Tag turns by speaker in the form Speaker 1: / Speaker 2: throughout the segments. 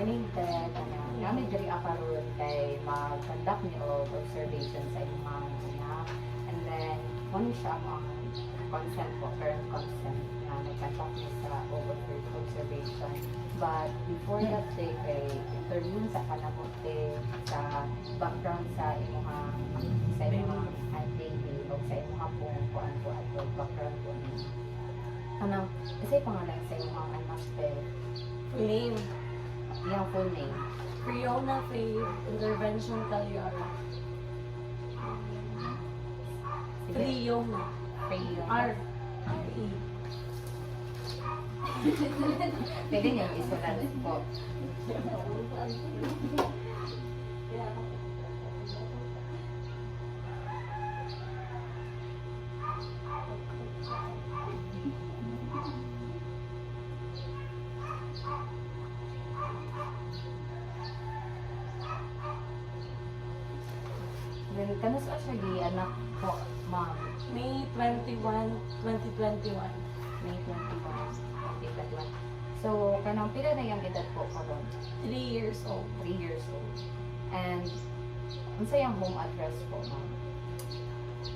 Speaker 1: morning, Ted. Kami diri akaroon kay mag-conduct ni og observation sa imong anak. And then, kung siya ang consent po, current consent na nag-conduct niya sa observation. But before that, take a interview sa kanabuti sa background sa imong baby o sa imong kuan po at background po niya. Ano, kasi pangalan sa imong anak, Ted.
Speaker 2: Name,
Speaker 1: Iyang full name.
Speaker 2: Fiona Faith Intervention Caliora.
Speaker 1: Sige.
Speaker 2: Fiona.
Speaker 1: Freyo.
Speaker 2: R-E.
Speaker 1: Pwede niyo isulat po. Then, kanos siya anak po, ma'am?
Speaker 2: May 21, 2021.
Speaker 1: May 21. 2021. So, kanang pila na yung edad po karon?
Speaker 2: 3 years old.
Speaker 1: 3 years old. And, unsa yung home address po, ma'am?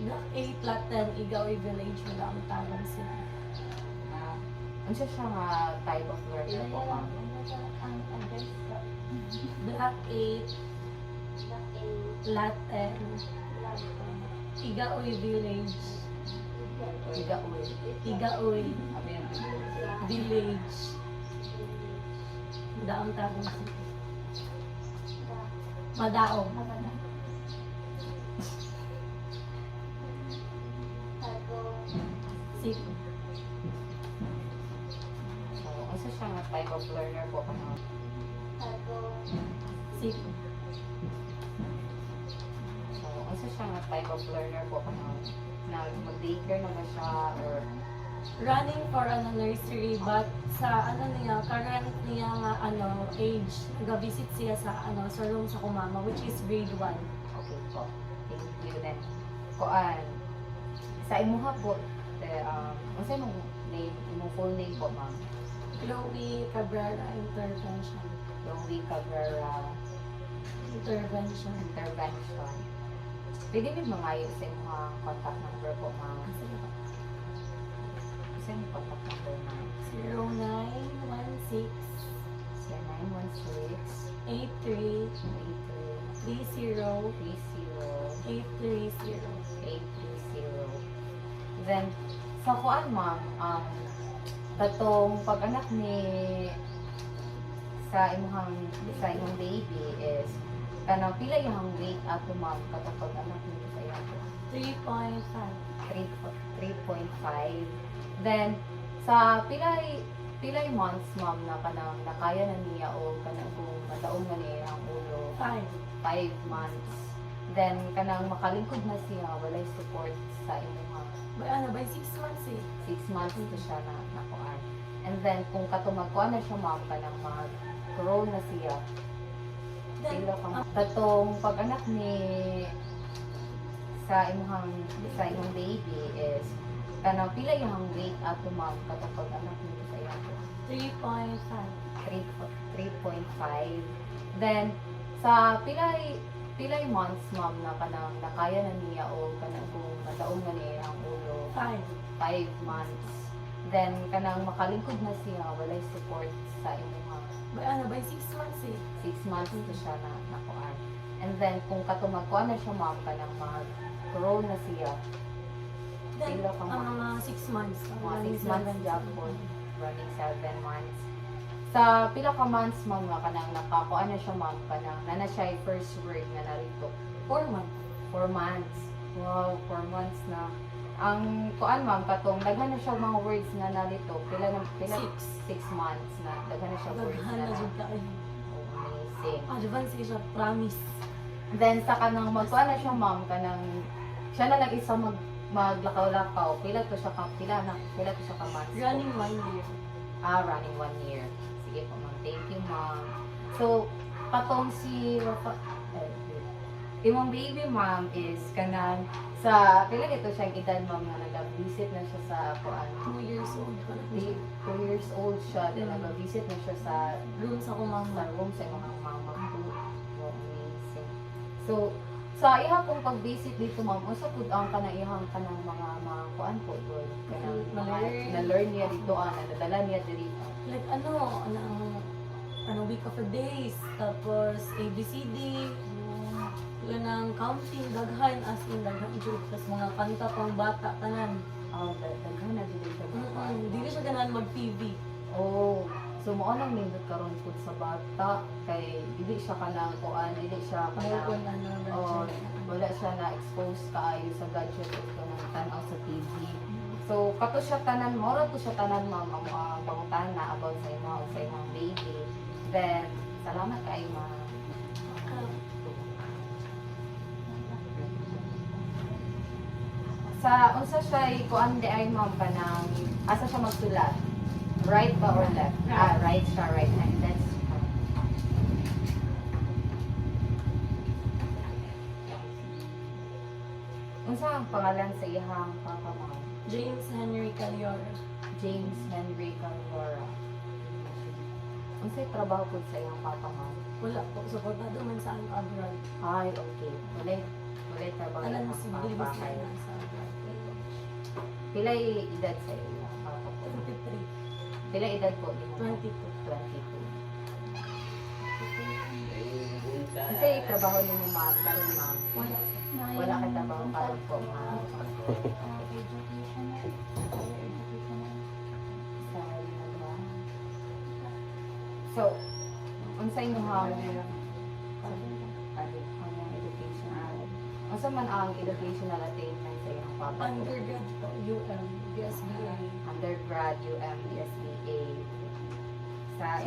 Speaker 2: Block 8, Lot 10, Igawi Village, Talang City.
Speaker 1: Unsa siya nga type of learner po, ma'am?
Speaker 2: Block 8, Lot 10, Igawi Village.
Speaker 1: Igaoy.
Speaker 2: Igawi
Speaker 1: Ano yung
Speaker 2: Village. Talang City. Madaong. City.
Speaker 1: So, unsa siya nga type of learner po, ma'am?
Speaker 2: City.
Speaker 1: So, unsa siya nga type of learner po, ma'am? Na mag-daycare na ba siya or
Speaker 2: Running for nursery, but sa niya, current niya nga age, nag-visit siya sa sa room sa kumama, which is grade 1.
Speaker 1: okay po. Thank you then. Kuan, sa imuha po, unsa imong name, imong full name po, ma'am?
Speaker 2: Chloe Cabrera Intervention.
Speaker 1: Chloe Cabrera
Speaker 2: Intervention.
Speaker 1: Intervention. Pwede mo mangayo sa imong contact number po, ma'am?
Speaker 2: Sige po.
Speaker 1: Sa imong contact number, ma'am?
Speaker 2: 0916
Speaker 1: 0916
Speaker 2: 83 30
Speaker 1: 30
Speaker 2: 830.
Speaker 1: 830. Then, sa kuan, ma'am, katong pag-anak ni sa imong baby is kanang pila yung weight ato, ma'am, katong pag-anak ni sa iyang
Speaker 2: 3.5.
Speaker 1: 3.5. Then, sa pilay months, ma'am, na kanang nakaya na niya o kanang kung madaong na niya ang ulo,
Speaker 2: 5.
Speaker 1: 5 months. Then, kanang makalingkod na siya, walay support sa imong
Speaker 2: By 6 months eh.
Speaker 1: 6 months to siya na nakuan. And then, kung katong magkuan na siya, ma'am, kanang mag-grow na siya,
Speaker 2: Then,
Speaker 1: sila kang katong pag-anak ni sa imong baby is kanang pila yung weight ato, ma'am, katong pag-anak ni sa iyang
Speaker 2: 3.5.
Speaker 1: 3.5. Then sa pilay months, ma'am, na kanang nakaya na niya o kanang kung madaong na niya ang ulo,
Speaker 2: 5.
Speaker 1: 5 months. Then kanang makalingkod na siya, walay support sa imong
Speaker 2: By 6 months eh.
Speaker 1: 6 months to siya na nakuan. And then kung katong magkuan na siya, ma'am, kanang mag-grow na siya,
Speaker 2: Then,
Speaker 1: Sila kang
Speaker 2: mga 6 months.
Speaker 1: mga 6 months job po, running 7 months. Sa pila ka months, ma'am, nga kanang nakakuan na siya, ma'am, kanang nana siya yung first word nga narito.
Speaker 2: 4 months.
Speaker 1: 4 months. Wow, 4 months na. Ang kuan, ma'am, katong daghan na siya mga words nga narito. Pila 6 months na daghan na siya words
Speaker 2: Daghan
Speaker 1: na.
Speaker 2: na jud kayo.
Speaker 1: Amazing.
Speaker 2: Advance siya, promise.
Speaker 1: Then sa kanang magkuan na siya, ma'am, kanang siya na lang isa maglakaw-lakaw. Pila to siya ka months.
Speaker 2: Running 1 year.
Speaker 1: Running 1 year. Sige po, ma'am. Thank you, ma'am. So, patong si imong baby, ma'am, is kanang pila dito siyang edad, ma'am, na nag-visit na siya sa kuan.
Speaker 2: 2 years old pa na
Speaker 1: 2
Speaker 2: siya.
Speaker 1: years years old siya, then nag-visit na siya sa
Speaker 2: Room sa
Speaker 1: sa
Speaker 2: kumama.
Speaker 1: room sa mga mama ko. So, amazing. So, sa iha kong pag-visit dito, ma'am, unsa pud ang kanang mga kuan po doon? Kanang
Speaker 2: Na-learn.
Speaker 1: na-learn niya dito, nadala niya diri.
Speaker 2: Like week of the days, tapos ABCD, wala ng counting, daghan, as in daghan jud, tapos mga kanta pang bata, tanan.
Speaker 1: Daghan na dito sa mga.
Speaker 2: Dili siya ganahan mag-TV.
Speaker 1: Oh, so mo nang nindot karon pud sa bata kay dili siya kanang kuan, dili siya
Speaker 2: Mayroon
Speaker 1: kanang
Speaker 2: ano,
Speaker 1: wala siya na expose kaayo sa gadget o kanang tan-aw sa TV. So kato siya tanan, mora to siya tanan ma'am ang pangutana about sa imo o sa imong baby. Then salamat kay ma'am. Sa unsa siya kuan di ay ma'am kanang asa siya magsulat? Right ba or left? Right siya, right-handed. Unsa ang pangalan sa iyang papa ma'am?
Speaker 2: James Henry Caliora.
Speaker 1: James Henry Calvora. Unsay trabaho po sa iyang papa ma'am?
Speaker 2: Wala po, suportado man sa ang abroad.
Speaker 1: Ay, okay. Walay trabaho
Speaker 2: Alam
Speaker 1: ang
Speaker 2: si
Speaker 1: papa
Speaker 2: Bilibis
Speaker 1: kay.
Speaker 2: na sa abroad.
Speaker 1: Pilay edad sa iyang papa po?
Speaker 2: 23,
Speaker 1: Pilay edad po?
Speaker 2: 22.
Speaker 1: 22. Kasi trabaho niyo mo ma'am, karon ma'am.
Speaker 2: Wala.
Speaker 1: Wala kang trabaho karon po ma'am. So, unsay mo hang educational? Unsa man ang educational attainment sa iyong papa?
Speaker 2: Undergrad po, UM, BSBA.
Speaker 1: Undergrad, UM, SBA. Sa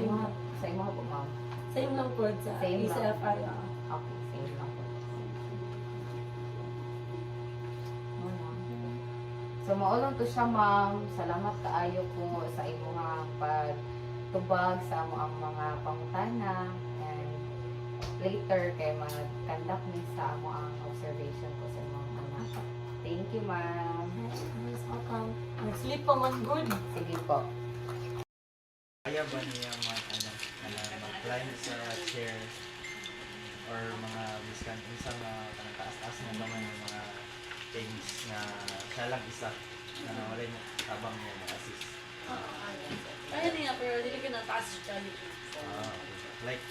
Speaker 1: imo po ma'am?
Speaker 2: Same lang po sa
Speaker 1: Same lang.
Speaker 2: ECFI.
Speaker 1: Okay, same lang po. So, maulong to siya, ma'am. Salamat kaayo po sa imong pagtubag sa ang mga pangutana. And later, kay mag-conduct ni sa ang observation ko sa imong anak. Thank you, ma'am.
Speaker 2: Mas welcome. Nag-sleep pa man good.
Speaker 1: Sige po.
Speaker 3: Kaya ba niya mag-climb sa chair or mga biskan isa na taas-taas na naman yung mga things na siya lang isa na wala yung habang niya na-assist.
Speaker 2: Kaya niya, pero hindi ka na-taas siya.
Speaker 3: Like,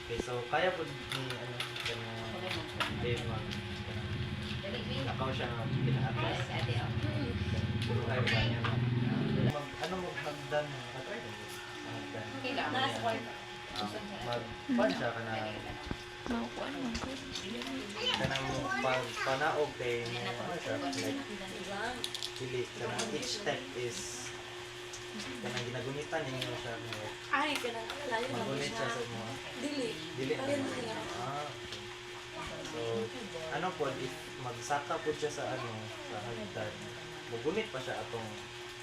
Speaker 3: okay, so kaya po ni Dave nakaw siya ng pina-atlas. Pero kaya ba niya ano mo hagdan katry mo hagdan
Speaker 2: Nasa kwarto.
Speaker 3: magpan siya kanang panaog kay mo ano siya like dili kanang each step is kanang ginagunitan ninyo siya
Speaker 2: Ay, kanang layo lang
Speaker 3: magunit siya sa
Speaker 2: siya.
Speaker 3: mga
Speaker 2: Dili.
Speaker 3: okay.
Speaker 2: niya.
Speaker 3: So ano po if magsaka po siya sa sa hagdan magunit pa siya atong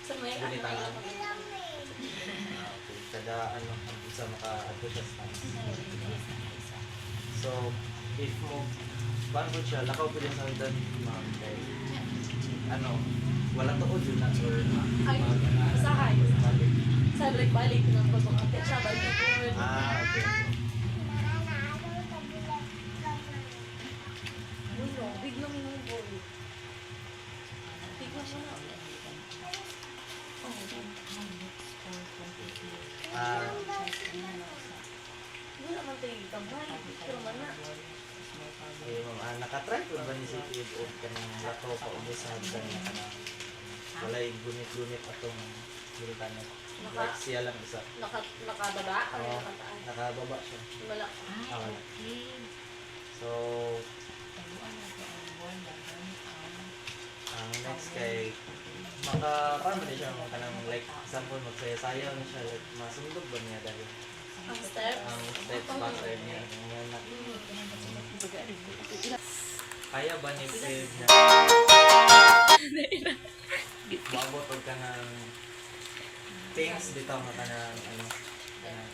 Speaker 2: Sa may
Speaker 3: gunitan okay. Kada ang isa maka-adto siya sa so if mo paano siya lakaw po din sa hagdan ma'am kay wala to yun na or
Speaker 2: Ay, usahay.
Speaker 3: balik.
Speaker 2: Sa balik ng pagkakapit siya, balik ko.
Speaker 3: Okay.
Speaker 2: Uno, biglang yung boy. Biglang siya na. Wala man tayo kamay. Pero man na.
Speaker 3: Nakatry po ba ni si Kid o kanang lato pa ubos sa hagdan na kanang walay gunit-gunit atong gunitan like siya lang isa
Speaker 2: Nakababa? Or
Speaker 3: Oo.
Speaker 2: nakataas?
Speaker 3: nakababa siya
Speaker 2: Wala.
Speaker 3: wala. So ang next kay maka-farm na siya kanang like example magsaya-sayaw na siya like masundog ba niya dahil
Speaker 2: Ang steps?
Speaker 3: ang steps pattern niya ang na kaya ba ni Fred na wabot og kanang things bitaw nga kanang kanang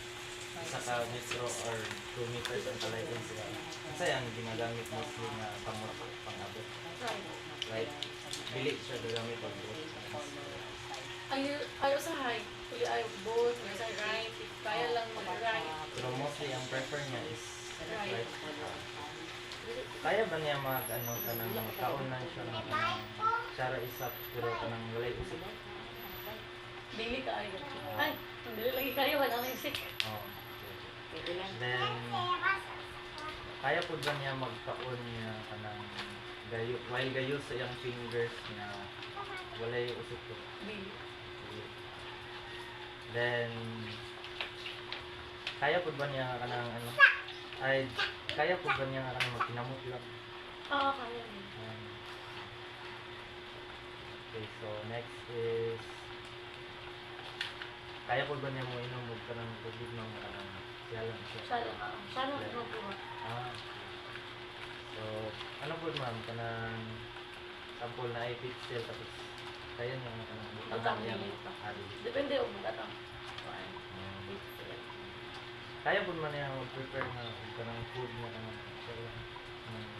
Speaker 3: isa ka metro or 2 meters ang kalayon sila kasi ang ginagamit mostly na pang-abot
Speaker 2: Right.
Speaker 3: right dili siya gagamit pag
Speaker 2: ay both, there's a right, kaya lang mag-right.
Speaker 3: Pero mostly ang prefer niya is
Speaker 2: Right.
Speaker 3: right. Kaya ba niya mag ano kanang magkaon na siya ng kanang sara isap pero kanang walay usik?
Speaker 2: Dili ka ay. Ay, dili lagi kayo, wala na yung sick.
Speaker 3: Oh. Then kaya po ba niya magkaon niya kanang gayo while gayo sa iyang fingers niya walay usik ko.
Speaker 2: Dili.
Speaker 3: Then kaya po ba niya kanang ano ay kaya po ba niya kanang magkinamot lang?
Speaker 2: Oo, kaya niya.
Speaker 3: Okay, so next is kaya po ba niya mo inom og kanang tubig ng kanang siya lang siya?
Speaker 2: Siya lang, siya lang magkuha.
Speaker 3: Ah. So, ano po ma'am kanang sample na ay pixel tapos kaya niya kanang
Speaker 2: Butang
Speaker 3: niya
Speaker 2: dili pa.
Speaker 3: ari.
Speaker 2: Depende kung bukat ang
Speaker 3: Kaya po man niya mag-prepare na og kanang food na kanang siya lang.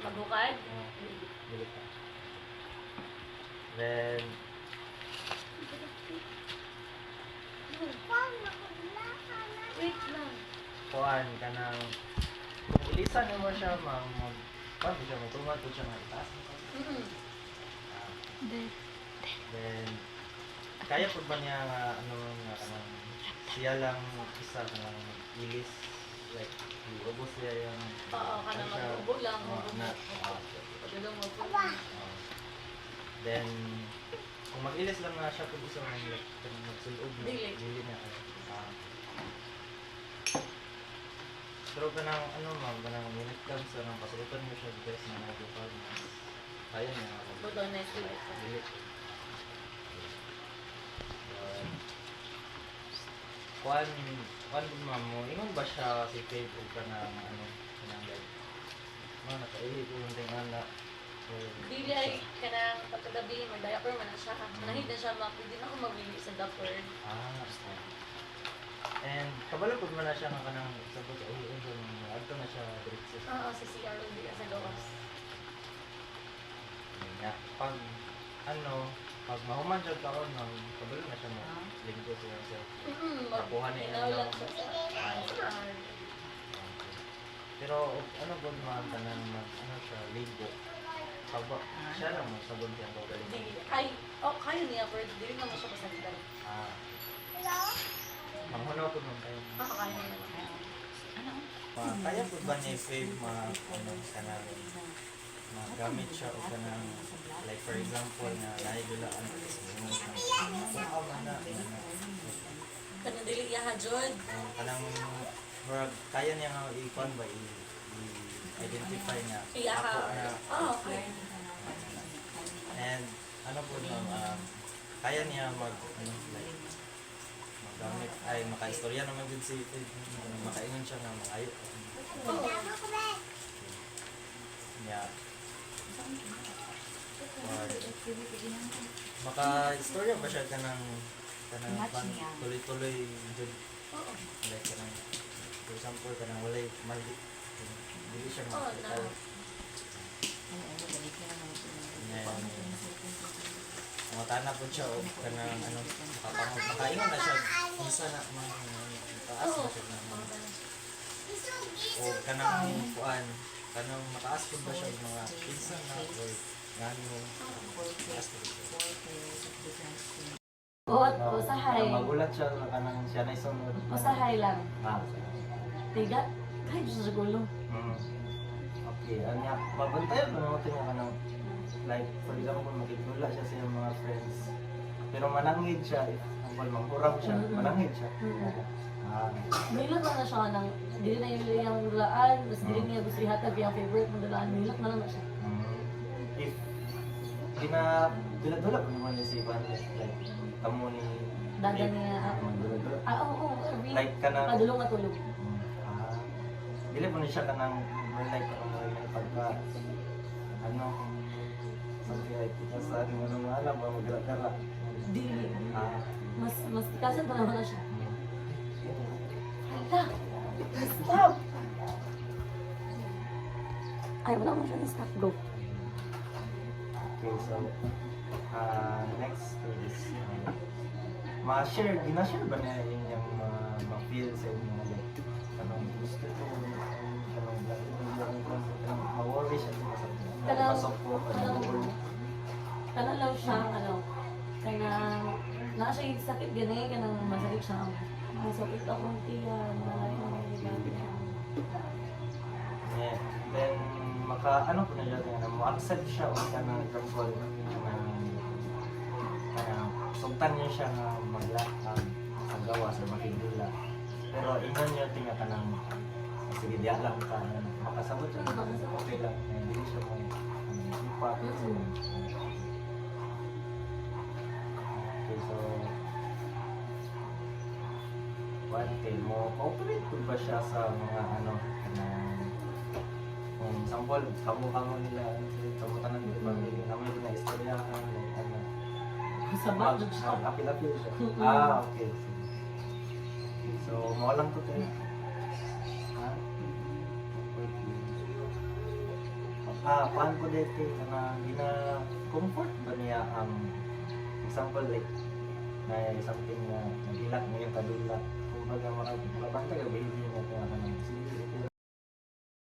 Speaker 2: Magbukad?
Speaker 3: Dili pa. Then
Speaker 2: Wait lang.
Speaker 3: kuan kanang kung ilisan mo siya ma'am mag paano siya mo tumat siya nga itaas. Ah, then kaya po ba niya nga ano nga kanang siya lang isa kanang ilis like iubos niya yung
Speaker 2: Oo, ka na
Speaker 3: ano siya,
Speaker 2: mag-ubo lang.
Speaker 3: na
Speaker 2: Pagdulong mo po.
Speaker 3: then kung mag-ilis lang nga siya kung gusto ng like kanang magsulog na
Speaker 2: Dili.
Speaker 3: dili na pero kanang ano ma'am kanang when it comes sa nang pasulitan mo siya best na nag-record kaya niya ako
Speaker 2: Buto na sila.
Speaker 3: dili kuan din ma'am mo ingon ba siya si Faith o kanang ano kanang like mga nakaili ko yung tingan na
Speaker 2: Dili ay kanang pagkagabi, may diaper man na siya. Nahid na siya, pwede na ako mabili sa diaper.
Speaker 3: okay. And kabalo pud man na siya nga kanang sabot ay unsa man adto na siya diretso sa
Speaker 2: Oo, sa CR, hindi ka sa gawas.
Speaker 3: nga pag ano pag mahuman siya karon nang kabalo na siya mo linggo siya sa Nakuha niya yung
Speaker 2: Inaw lang
Speaker 3: ano.
Speaker 2: siya sa CR.
Speaker 3: pero ano ba man kanang mag ano siya ligo Sabo, siya lang mo sabon siya ko galing.
Speaker 2: Dili. Ay, kayo niya, pero dili naman siya pasalitan.
Speaker 3: Ah. Manghunaw po nung kayo.
Speaker 2: Kaya niya naman.
Speaker 3: Kaya po ba niya i-fave mga ano kanang magamit siya o kanang like for example na naidulaan
Speaker 2: Kanang dili iya hajod.
Speaker 3: kanang kaya niya nga i-con ba i-identify niya
Speaker 2: Iya ka.
Speaker 3: ako na
Speaker 2: Okay.
Speaker 3: and ano po kaya niya mag ano like magamit ay makaistorya naman din si makaingon siya na maayo niya maka-istorya ba siya kanang tuloy-tuloy jud
Speaker 2: Oo.
Speaker 3: like kanang for example kanang walay mali dili siya
Speaker 2: Oo,
Speaker 3: makita Mutana po siya o kanang ano makaingon na siya unsa na mataas na siya na o kanang kuan kanang mataas po ba siya og mga pinsa na o ngano mataas po siya
Speaker 2: Usahay.
Speaker 3: magulat siya na kanang siya na isunod
Speaker 2: Usahay lang.
Speaker 3: ah
Speaker 2: Tiga. Kahit sa gulo.
Speaker 3: okay anya mabantayan mo naman tingnan kanang like for example makikula siya sa iyang mga friends pero manangid siya ang manghurap siya manangid siya ah
Speaker 2: Milak na siya ng, dili na yung dulaan, tapos dili niya gusto ihatag yung favorite mong dulaan, milak na lang na siya.
Speaker 3: if dula-dula ko naman yung si Ivan like tamo ni
Speaker 2: Dada niya,
Speaker 3: dula-dula
Speaker 2: oo, every
Speaker 3: like kanang
Speaker 2: padulong at tulog.
Speaker 3: dili po ni siya kanang more like pagka ano something like sa ano mo alam ba magdala
Speaker 2: Dili.
Speaker 3: ah
Speaker 2: Mas tikasan pa naman na siya. Hala! Stop! Ay, wala mo siya na stop. Go.
Speaker 3: okay so next is ma-share, gina-share ba niya yung ma-feel sa inyo? Like, anong gusto ko, anong gagawin, ma-worry siya sa
Speaker 2: Kanang-
Speaker 3: pasok ko,
Speaker 2: Kana lang siya, kanang, naa siya yung sakit gani, kanang masakit siya. Masakit akong tiyan, malay na
Speaker 3: Yeah. Then, ano po na siya, ma-accept siya o kanang example, kanang sugtan niya siya nga magawa sa makidula. Pero ingon niya tinga kanang sige diya lang ka makasabot siya okay lang hindi siya mo ipat. Okay, so one day mo cooperate po ba siya sa mga kung sample kamo nila kamutan ng pamilya namin na istoryahan
Speaker 2: Sabat na siya.
Speaker 3: apil-apil siya.
Speaker 2: Mm-mm.
Speaker 3: Okay. So, mo lang to tayo. Paan ko dito na gina-comfort ba niya ang example like na something na nagilak mo yung kadula. Kung baga makabantay ka, baby niya kaya ka nang sige